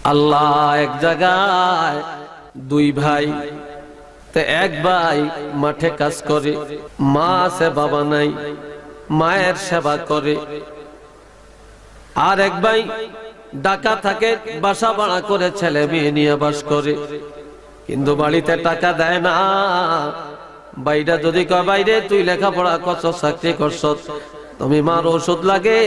আল্লাহ এক জায়গায় দুই ভাই, এক ভাই মাঠে কাজ করে, মা আছে বাবা নাই, মায়ের সেবা করে। আর এক ভাই ঢাকা থাকে, বাসা ভাড়া করে ছেলে মেয়ে নিয়ে বাস করে, কিন্তু বাড়িতে টাকা দেয় না। বাইরা যদি কয় বাইরে তুই লেখাপড়া করছ, চাকরি করছ, তুমি মার ওষুধ লাগে,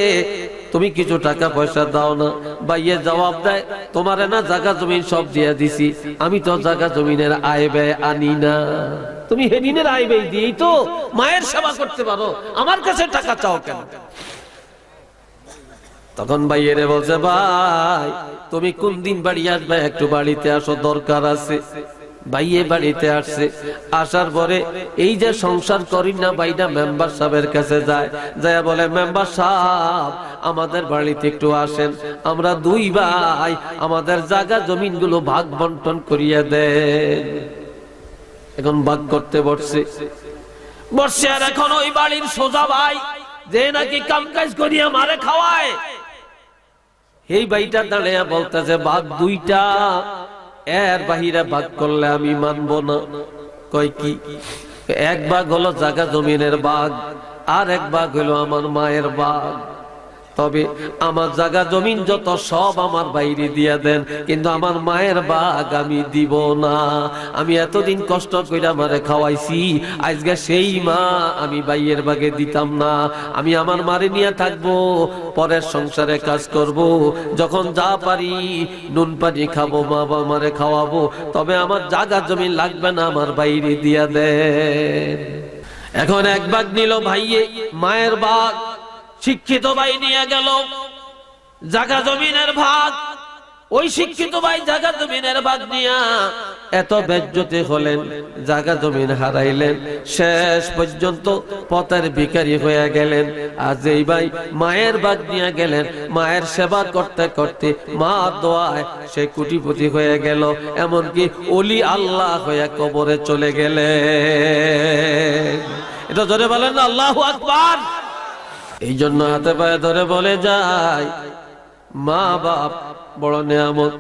তুমি কিছু টাকা পয়সা দাও না। বাইয়ে জবাব দেয়, তোমারে না জায়গা জমিন সব দিয়ে দিছি, আমি তো জায়গা জমিনের আয় ব্যয় আনি না, তুমি হেদিনের আয় ব্যয় দিয়েই তো মায়ের সেবা করতে পারো, আমার কাছে টাকা চাও কেন? তখন ভাইয়েরে বলছে, ভাই তুমি কোন দিন বাড়ি আসবে, একটু বাড়িতে আসো, দরকার আছে। ভাইয়ে বাড়িতে আসছে, আসার পরে এই যে সংসার করি না, ভাইটা মেম্বার সাহেবের কাছে যায়, যায় বলে, মেম্বার সাহেব আমাদের বাড়িতে একটু আসেন, আমরা দুই ভাই আমাদের জায়গা জমিন গুলো ভাগ বন্টন করিয়ে দেন। এখন ভাগ করতে বসছে, আর এখন ওই বাড়ির সোজা ভাই যে নাকি কাম কাজ করিয়া মারে খাওয়ায়, এই ভাইটা দাঁড়িয়ে বলতেছে, ভাগ দুইটা, এর বাহিরে ভাগ করলে আমি মানব না। কয় কি? এক ভাগ হলো জায়গা জমিনের ভাগ, আর এক ভাগ হলো আমার মায়ের ভাগ। তবে আমার জায়গা জমিন যত সব আমার বাইরে দিয়ে দেন, কিন্তু আমার মায়ের ভাগ আমি দিব না। আমি এতদিন কষ্ট করে আমারে খাওয়াইছি, আজকে সেই মা আমি ভাইয়ের ভাগে দিতাম না। আমি আমার মারে নিয়ে থাকবো, পরের সংসারে কাজ করব, যখন যা পারি নুন পানি খাবো, মা বাবা মারে খাওয়াবো, তবে আমার জায়গা জমিন লাগবে না, আমার বাইরে দিয়ে দেন। এখন এক ভাগ নিল ভাইয়ে, মায়ের ভাগ। শিক্ষিত ভাই নিয়ে গেল জায়গা জমিনের ভাগ, ওই শিক্ষিত ভাই জায়গা জমিনের ভাগ নিয়া এত বেজ্জতি হলেন, জায়গা জমিন হারাইলেন, শেষ পর্যন্ত পথের ভিখারি হয়ে গেলেন। আজ এই ভাই মায়ের ভাগ নিয়ে গেলেন, মায়ের সেবা করতে করতে মা দোয়ায় সে কোটিপতি হয়ে গেল, এমনকি ওলি আল্লাহ হয়ে কবরে চলে গেলেন। এটা জোরে বলেন না আল্লাহু আকবার। এই জন্য হাতে পায়ে ধরে বলে যায়, মা বাপ বড় নেয়ামত।